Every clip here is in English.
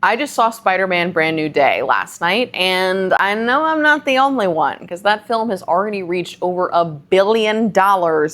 I just saw Spider-Man Brand New Day last night, and I know I'm not the only one, because that film has already reached over $1 billion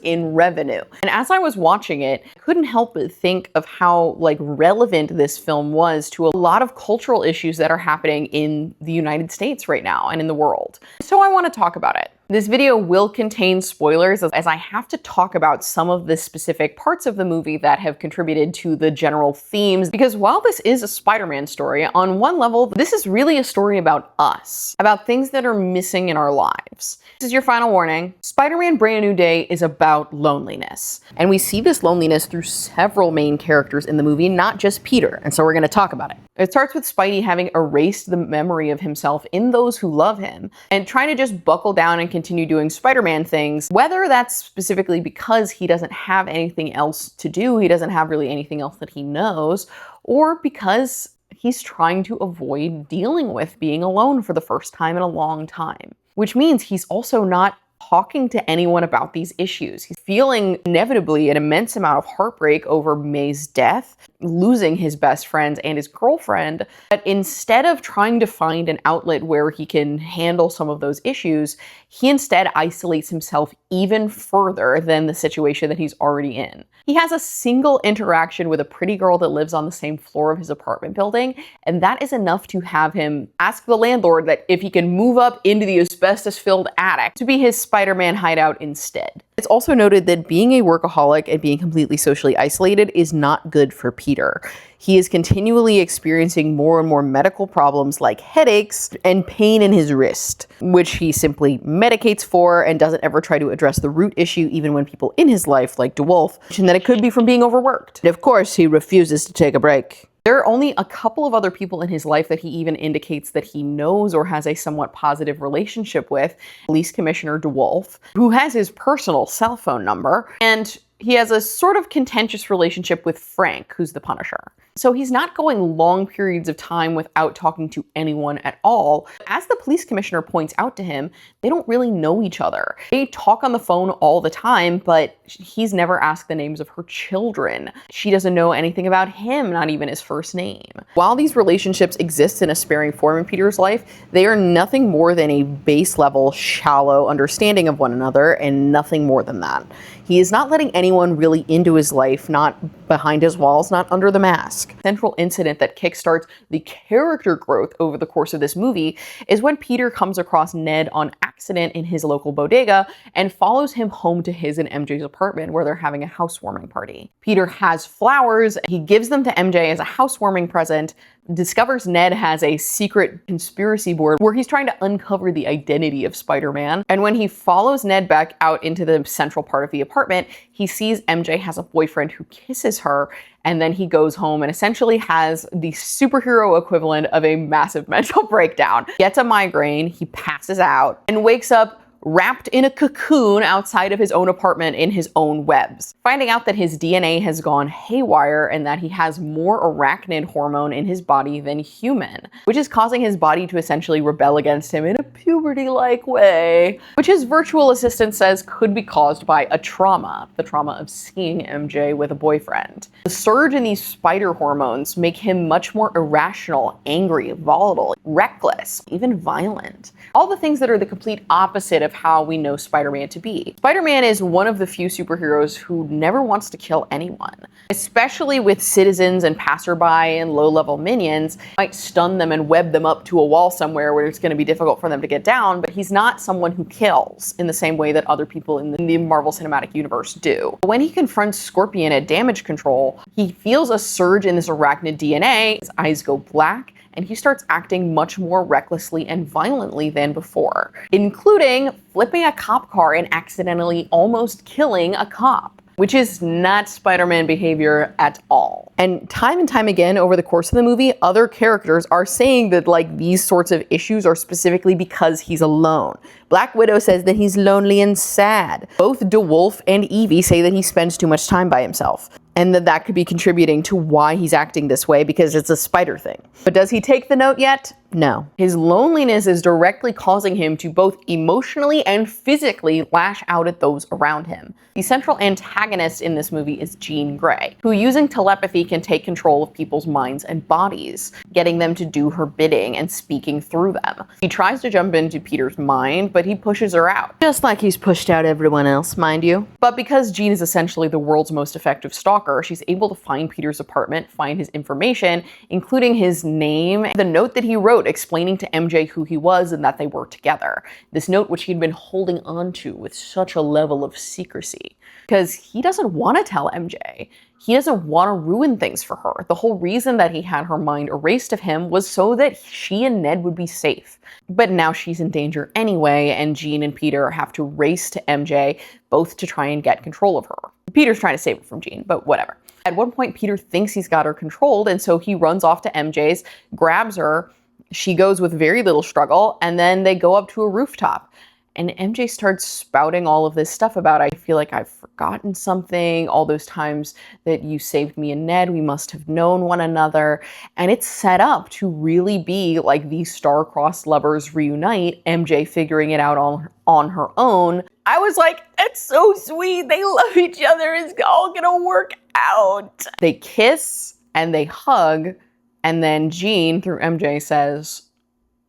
in revenue. And as I was watching it, I couldn't help but think of how relevant this film was to a lot of cultural issues that are happening in the United States right now and in the world. So I want to talk about it. This video will contain spoilers as I have to talk about some of the specific parts of the movie that have contributed to the general themes, because while this is a Spider-Man story, on one level, this is really a story about us, about things that are missing in our lives. This is your final warning. Spider-Man Brand New Day is about loneliness, and we see this loneliness through several main characters in the movie, not just Peter, and so we're going to talk about it. It starts with Spidey having erased the memory of himself in those who love him and trying to just buckle down and continue doing Spider-Man things, whether that's specifically because he doesn't have anything else to do, he doesn't have really anything else that he knows, or because he's trying to avoid dealing with being alone for the first time in a long time. Which means he's also not talking to anyone about these issues. He's feeling inevitably an immense amount of heartbreak over May's death, losing his best friend and his girlfriend, but instead of trying to find an outlet where he can handle some of those issues, he instead isolates himself even further than the situation that he's already in. He has a single interaction with a pretty girl that lives on the same floor of his apartment building, and that is enough to have him ask the landlord that if he can move up into the asbestos-filled attic to be his Spider-Man hideout instead. It's also noted that being a workaholic and being completely socially isolated is not good for Peter. He is continually experiencing more and more medical problems like headaches and pain in his wrist, which he simply medicates for and doesn't ever try to address the root issue even when people in his life, like DeWolf, mention that it could be from being overworked. And of course, he refuses to take a break. There are only a couple of other people in his life that he even indicates that he knows or has a somewhat positive relationship with. Police Commissioner DeWolf, who has his personal cell phone number, and he has a sort of contentious relationship with Frank, who's the Punisher. So he's not going long periods of time without talking to anyone at all. As the police commissioner points out to him, they don't really know each other. They talk on the phone all the time, but he's never asked the names of her children. She doesn't know anything about him, not even his first name. While these relationships exist in a sparing form in Peter's life, they are nothing more than a base level, shallow understanding of one another and nothing more than that. He is not letting anyone really into his life, not behind his walls, not under the mask. The central incident that kickstarts the character growth over the course of this movie is when Peter comes across Ned on accident in his local bodega and follows him home to his and MJ's apartment where they're having a housewarming party. Peter has flowers, he gives them to MJ as a housewarming present, discovers Ned has a secret conspiracy board where he's trying to uncover the identity of Spider-Man. And when he follows Ned back out into the central part of the apartment, he sees MJ has a boyfriend who kisses her, and then he goes home and essentially has the superhero equivalent of a massive mental breakdown. Gets a migraine, he passes out, and wakes up wrapped in a cocoon outside of his own apartment in his own webs, finding out that his DNA has gone haywire and that he has more arachnid hormone in his body than human, which is causing his body to essentially rebel against him in a puberty-like way, which his virtual assistant says could be caused by a trauma, the trauma of seeing MJ with a boyfriend. The surge in these spider hormones make him much more irrational, angry, volatile, reckless, even violent. All the things that are the complete opposite of how we know Spider-Man to be. Spider-Man is one of the few superheroes who never wants to kill anyone, especially with citizens and passerby and low-level minions. Might stun them and web them up to a wall somewhere where it's going to be difficult for them to get down, but he's not someone who kills in the same way that other people in the Marvel Cinematic Universe do. When he confronts Scorpion at Damage Control, he feels a surge in this arachnid DNA, his eyes go black, and he starts acting much more recklessly and violently than before, including flipping a cop car and accidentally almost killing a cop, which is not Spider-Man behavior at all. And time again over the course of the movie, other characters are saying that these sorts of issues are specifically because he's alone. Black Widow says that he's lonely and sad. Both DeWolf and Evie say that he spends too much time by himself, and that could be contributing to why he's acting this way, because it's a spider thing. But does he take the note yet? No. His loneliness is directly causing him to both emotionally and physically lash out at those around him. The central antagonist in this movie is Jean Grey, who, using telepathy, she can take control of people's minds and bodies, getting them to do her bidding and speaking through them. She tries to jump into Peter's mind, but he pushes her out. Just like he's pushed out everyone else, mind you. But because Jean is essentially the world's most effective stalker, she's able to find Peter's apartment, find his information, including his name, the note that he wrote explaining to MJ who he was and that they were together. This note which he'd been holding on to with such a level of secrecy. Because he doesn't want to tell MJ. He doesn't want to ruin things for her. The whole reason that he had her mind erased of him was so that she and Ned would be safe. But now she's in danger anyway, and Jean and Peter have to race to MJ, both to try and get control of her. Peter's trying to save her from Jean, but whatever. At one point, Peter thinks he's got her controlled, and so he runs off to MJ's, grabs her. She goes with very little struggle, and then they go up to a rooftop. And MJ starts spouting all of this stuff about, I feel like I've forgotten something, all those times that you saved me and Ned, we must have known one another. And it's set up to really be like these star-crossed lovers reunite, MJ figuring it out on her own. I was like, it's so sweet, they love each other, it's all gonna work out. They kiss and they hug, and then Jean, through MJ, says,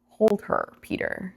hold her, Peter.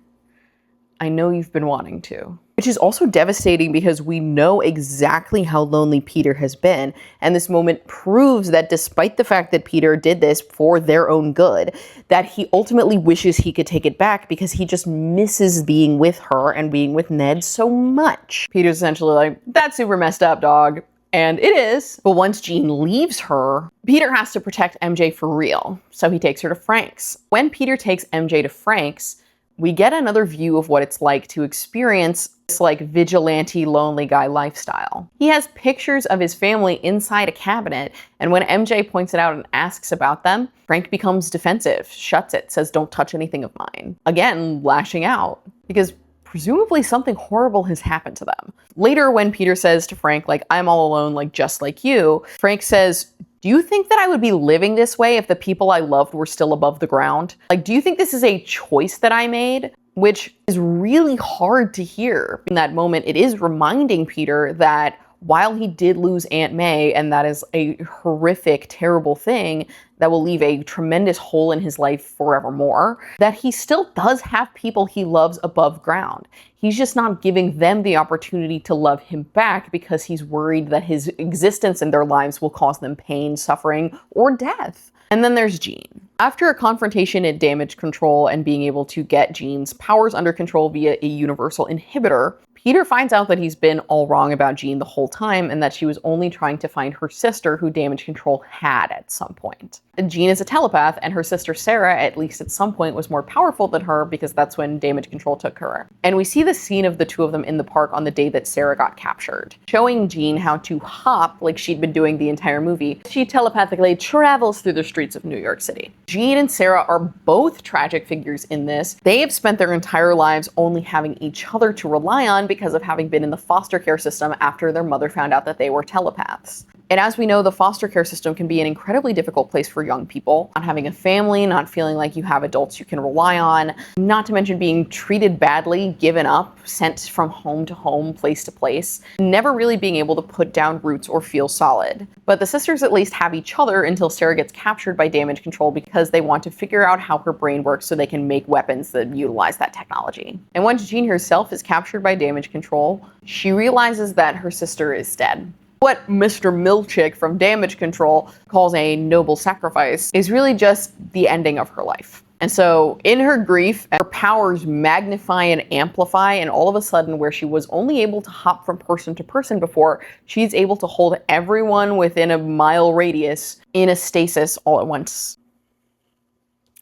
I know you've been wanting to. Which is also devastating because we know exactly how lonely Peter has been. And this moment proves that despite the fact that Peter did this for their own good, that he ultimately wishes he could take it back because he just misses being with her and being with Ned so much. Peter's essentially like, that's super messed up, dog. And it is. But once Jean leaves her, Peter has to protect MJ for real. So he takes her to Frank's. When Peter takes MJ to Frank's, we get another view of what it's like to experience this like vigilante, lonely guy lifestyle. He has pictures of his family inside a cabinet, and when MJ points it out and asks about them, Frank becomes defensive, shuts it, says don't touch anything of mine. Again, lashing out, because presumably something horrible has happened to them. Later, when Peter says to Frank, like, I'm all alone, like, just like you, Frank says, do you think that I would be living this way if the people I loved were still above the ground? Like, do you think this is a choice that I made? Which is really hard to hear. In that moment, it is reminding Peter that while he did lose Aunt May, and that is a horrific, terrible thing that will leave a tremendous hole in his life forevermore, that he still does have people he loves above ground. He's just not giving them the opportunity to love him back because he's worried that his existence in their lives will cause them pain, suffering, or death. And then there's Jean. After a confrontation at Damage Control and being able to get Jean's powers under control via a universal inhibitor, Peter finds out that he's been all wrong about Jean the whole time and that she was only trying to find her sister who Damage Control had at some point. Jean is a telepath, and her sister Sarah, at least at some point, was more powerful than her because that's when Damage Control took her. And we see the scene of the two of them in the park on the day that Sarah got captured, showing Jean how to hop like she'd been doing the entire movie. She telepathically travels through the streets of New York City. Jean and Sarah are both tragic figures in this. They have spent their entire lives only having each other to rely on because of having been in the foster care system after their mother found out that they were telepaths. And as we know, the foster care system can be an incredibly difficult place for young people. Not having a family, not feeling like you have adults you can rely on, not to mention being treated badly, given up, sent from home to home, place to place, never really being able to put down roots or feel solid. But the sisters at least have each other until Sarah gets captured by Damage Control because they want to figure out how her brain works so they can make weapons that utilize that technology. And once Jean herself is captured by Damage Control, she realizes that her sister is dead. What Mr. Milchick from Damage Control calls a noble sacrifice is really just the ending of her life. And so in her grief, her powers magnify and amplify, and all of a sudden, where she was only able to hop from person to person before, she's able to hold everyone within a mile radius in a stasis all at once.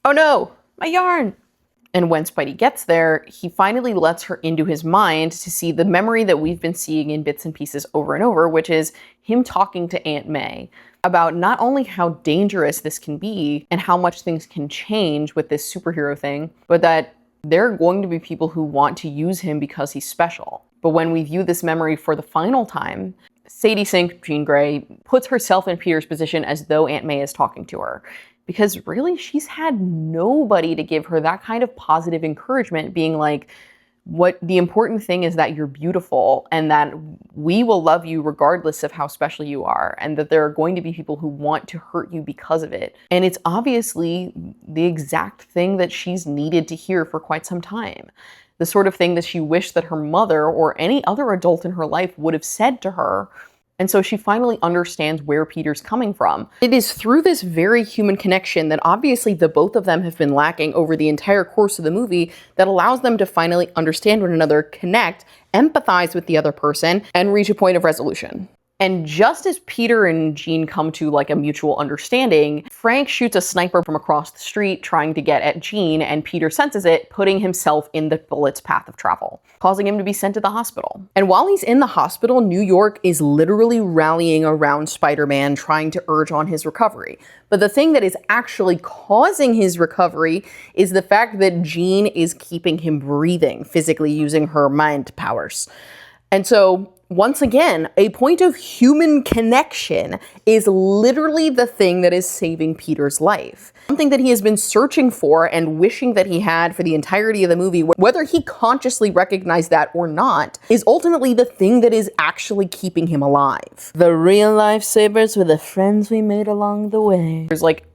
Oh no, my yarn! And when Spidey gets there, he finally lets her into his mind to see the memory that we've been seeing in bits and pieces over and over, which is him talking to Aunt May about not only how dangerous this can be and how much things can change with this superhero thing, but that there are going to be people who want to use him because he's special. But when we view this memory for the final time, Sadie Sink, Jean Grey, puts herself in Peter's position as though Aunt May is talking to her. Because really, she's had nobody to give her that kind of positive encouragement, being like, What the important thing is that you're beautiful and that we will love you regardless of how special you are, and that there are going to be people who want to hurt you because of it. And it's obviously the exact thing that she's needed to hear for quite some time. The sort of thing that she wished that her mother or any other adult in her life would have said to her. And so she finally understands where Peter's coming from. It is through this very human connection that obviously the both of them have been lacking over the entire course of the movie that allows them to finally understand one another, connect, empathize with the other person, and reach a point of resolution. And just as Peter and Jean come to like a mutual understanding, Frank shoots a sniper from across the street trying to get at Jean, and Peter senses it, putting himself in the bullet's path of travel, causing him to be sent to the hospital. And while he's in the hospital, New York is literally rallying around Spider-Man, trying to urge on his recovery. But the thing that is actually causing his recovery is the fact that Jean is keeping him breathing, physically using her mind powers. And so, once again, a point of human connection is literally the thing that is saving Peter's life. Something that he has been searching for and wishing that he had for the entirety of the movie, whether he consciously recognized that or not, is ultimately the thing that is actually keeping him alive. The real lifesavers were the friends we made along the way. There's like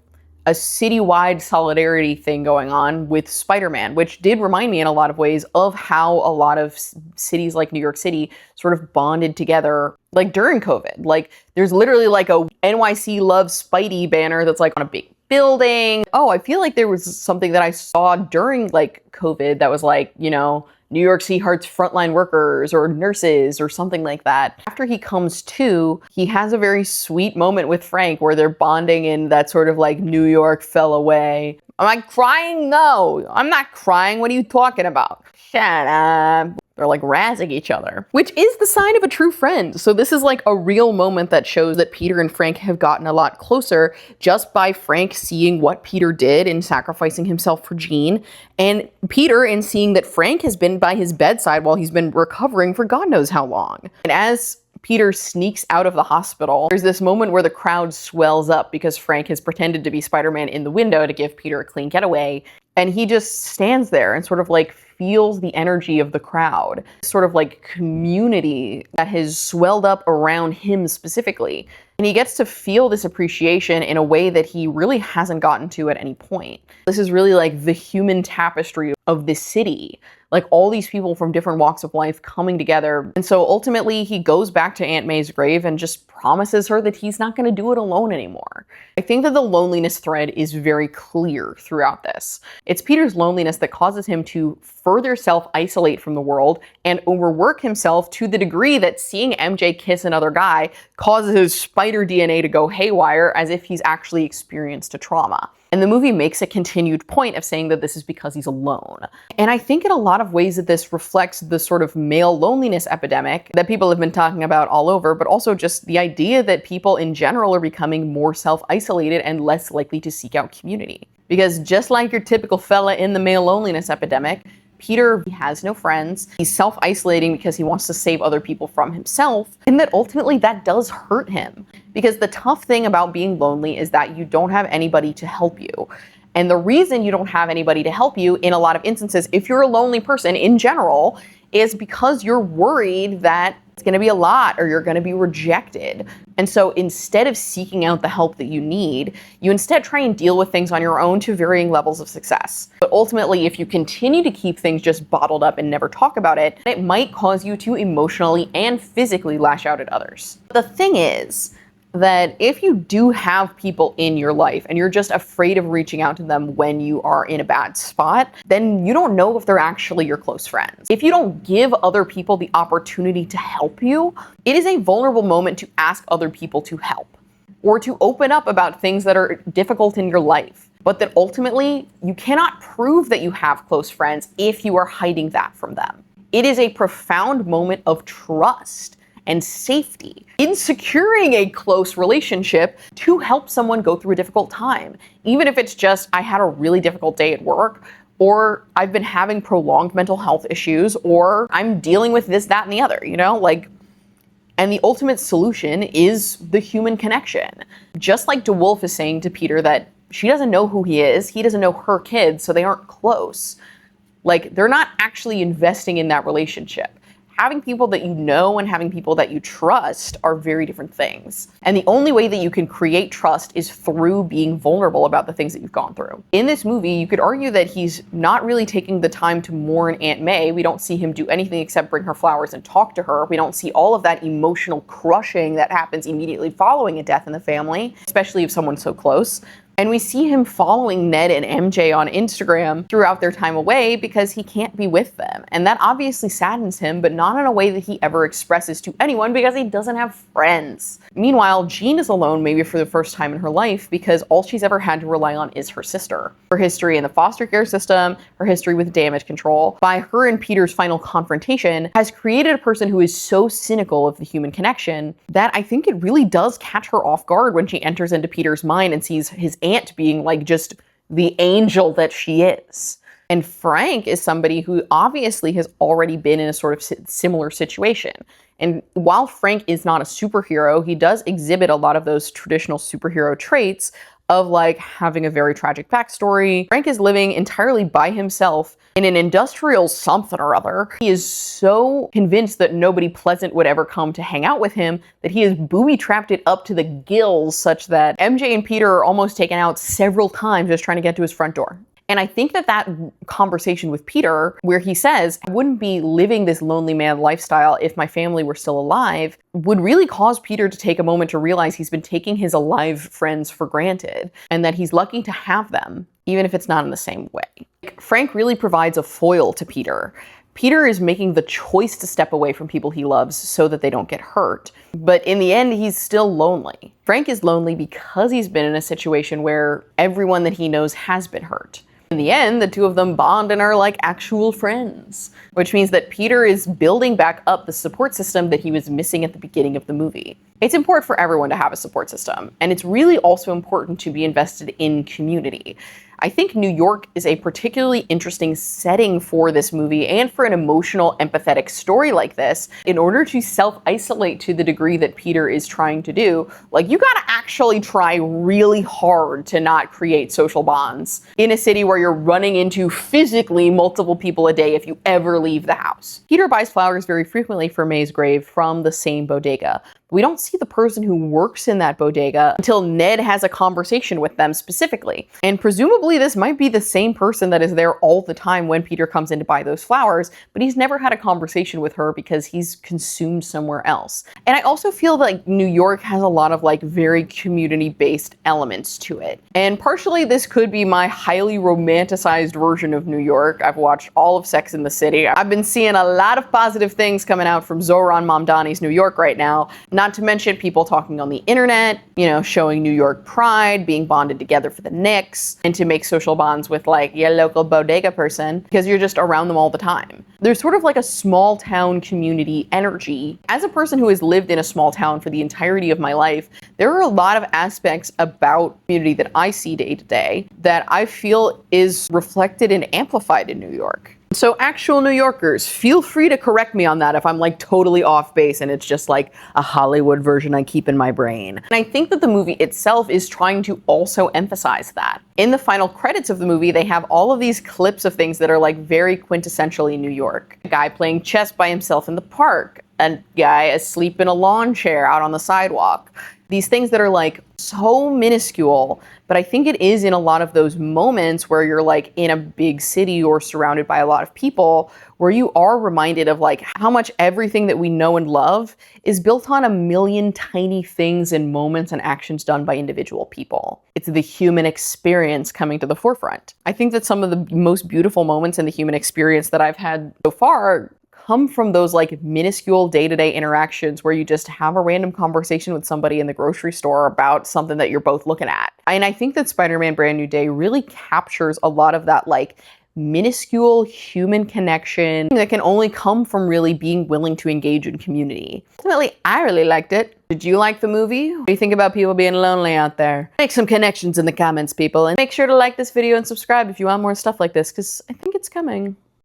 a citywide solidarity thing going on with Spider-Man, which did remind me in a lot of ways of how a lot of cities like New York City sort of bonded together, like during COVID. Like there's literally like a NYC Loves Spidey banner that's like on a big building. Oh, I feel like there was something that I saw during like COVID that was like, you know, New York City Heart's frontline workers or nurses or something like that. After he comes to, he has a very sweet moment with Frank where they're bonding in that sort of like New York fell away. Am I crying? No, I'm not crying. What are you talking about? Shut up. They're like razzing each other, which is the sign of a true friend. So this is like a real moment that shows that Peter and Frank have gotten a lot closer just by Frank seeing what Peter did in sacrificing himself for Jean, and Peter in seeing that Frank has been by his bedside while he's been recovering for God knows how long. And as Peter sneaks out of the hospital, there's this moment where the crowd swells up because Frank has pretended to be Spider-Man in the window to give Peter a clean getaway. And he just stands there and sort of like feels the energy of the crowd, sort of like community that has swelled up around him specifically. And he gets to feel this appreciation in a way that he really hasn't gotten to at any point. This is really like the human tapestry of this city, like all these people from different walks of life coming together. And so ultimately he goes back to Aunt May's grave and just promises her that he's not going to do it alone anymore. I think that the loneliness thread is very clear throughout this. It's Peter's loneliness that causes him to further self-isolate from the world and overwork himself to the degree that seeing MJ kiss another guy causes his spider DNA to go haywire as if he's actually experienced a trauma. And the movie makes a continued point of saying that this is because he's alone. And I think in a lot of ways that this reflects the sort of male loneliness epidemic that people have been talking about all over, but also just the idea that people in general are becoming more self-isolated and less likely to seek out community. Because just like your typical fella in the male loneliness epidemic, Peter has no friends. He's self-isolating because he wants to save other people from himself, and that ultimately that does hurt him. Because the tough thing about being lonely is that you don't have anybody to help you. And the reason you don't have anybody to help you in a lot of instances, if you're a lonely person in general, is because you're worried that it's going to be a lot or you're going to be rejected. And so instead of seeking out the help that you need, you instead try and deal with things on your own to varying levels of success. But ultimately, if you continue to keep things just bottled up and never talk about it, it might cause you to emotionally and physically lash out at others. The thing is that if you do have people in your life and you're just afraid of reaching out to them when you are in a bad spot, then you don't know if they're actually your close friends. If you don't give other people the opportunity to help you, it is a vulnerable moment to ask other people to help or to open up about things that are difficult in your life. But that ultimately, you cannot prove that you have close friends if you are hiding that from them. It is a profound moment of trust and safety in securing a close relationship to help someone go through a difficult time. Even if it's just, I had a really difficult day at work, or I've been having prolonged mental health issues, or I'm dealing with this, that, and the other, you know, like, and the ultimate solution is the human connection. Just like DeWolf is saying to Peter that she doesn't know who he is, he doesn't know her kids, so they aren't close. Like, they're not actually investing in that relationship. Having people that you know and having people that you trust are very different things. And the only way that you can create trust is through being vulnerable about the things that you've gone through. In this movie, you could argue that he's not really taking the time to mourn Aunt May. We don't see him do anything except bring her flowers and talk to her. We don't see all of that emotional crushing that happens immediately following a death in the family, especially if someone's so close. And we see him following Ned and MJ on Instagram throughout their time away because he can't be with them. And that obviously saddens him, but not in a way that he ever expresses to anyone because he doesn't have friends. Meanwhile, Jean is alone maybe for the first time in her life because all she's ever had to rely on is her sister. Her history in the foster care system, her history with damage control, by her and Peter's final confrontation, has created a person who is so cynical of the human connection that I think it really does catch her off guard when she enters into Peter's mind and sees his aunt being like just the angel that she is. And Frank is somebody who obviously has already been in a sort of similar situation. And while Frank is not a superhero, he does exhibit a lot of those traditional superhero traits of like having a very tragic backstory. Frank is living entirely by himself in an industrial something or other. He is so convinced that nobody pleasant would ever come to hang out with him that he has booby-trapped it up to the gills such that MJ and Peter are almost taken out several times just trying to get to his front door. And I think that that conversation with Peter, where he says, I wouldn't be living this lonely man lifestyle if my family were still alive, would really cause Peter to take a moment to realize he's been taking his alive friends for granted and that he's lucky to have them, even if it's not in the same way. Frank really provides a foil to Peter. Peter is making the choice to step away from people he loves so that they don't get hurt. But in the end, he's still lonely. Frank is lonely because he's been in a situation where everyone that he knows has been hurt. In the end, the two of them bond and are like actual friends, which means that Peter is building back up the support system that he was missing at the beginning of the movie. It's important for everyone to have a support system, and it's really also important to be invested in community. I think New York is a particularly interesting setting for this movie and for an emotional, empathetic story like this in order to self-isolate to the degree that Peter is trying to do. Like, you gotta actually try really hard to not create social bonds in a city where you're running into physically multiple people a day if you ever leave the house. Peter buys flowers very frequently for May's grave from the same bodega. We don't see the person who works in that bodega until Ned has a conversation with them specifically. And presumably this might be the same person that is there all the time when Peter comes in to buy those flowers, but he's never had a conversation with her because he's consumed somewhere else. And I also feel like New York has a lot of like very community-based elements to it. And partially this could be my highly romanticized version of New York. I've watched all of Sex and the City. I've been seeing a lot of positive things coming out from Zohran Mamdani's New York right now. Not to mention people talking on the internet, you know, showing New York pride, being bonded together for the Knicks, and to make social bonds with like your local bodega person because you're just around them all the time. There's sort of like a small town community energy. As a person who has lived in a small town for the entirety of my life, there are a lot of aspects about community that I see day to day that I feel is reflected and amplified in New York. So actual New Yorkers, feel free to correct me on that if I'm like totally off base and it's just like a Hollywood version I keep in my brain. And I think that the movie itself is trying to also emphasize that. In the final credits of the movie, they have all of these clips of things that are like very quintessentially New York. A guy playing chess by himself in the park, a guy asleep in a lawn chair out on the sidewalk. These things that are like so minuscule, but I think it is in a lot of those moments where you're like in a big city or surrounded by a lot of people where you are reminded of like how much everything that we know and love is built on a million tiny things and moments and actions done by individual people. It's the human experience coming to the forefront. I think that some of the most beautiful moments in the human experience that I've had so far come from those like minuscule day-to-day interactions where you just have a random conversation with somebody in the grocery store about something that you're both looking at. And I think that Spider-Man Brand New Day really captures a lot of that like minuscule human connection that can only come from really being willing to engage in community. Ultimately, I really liked it. Did you like the movie? What do you think about people being lonely out there? Make some connections in the comments, people, and make sure to like this video and subscribe if you want more stuff like this, because I think it's coming.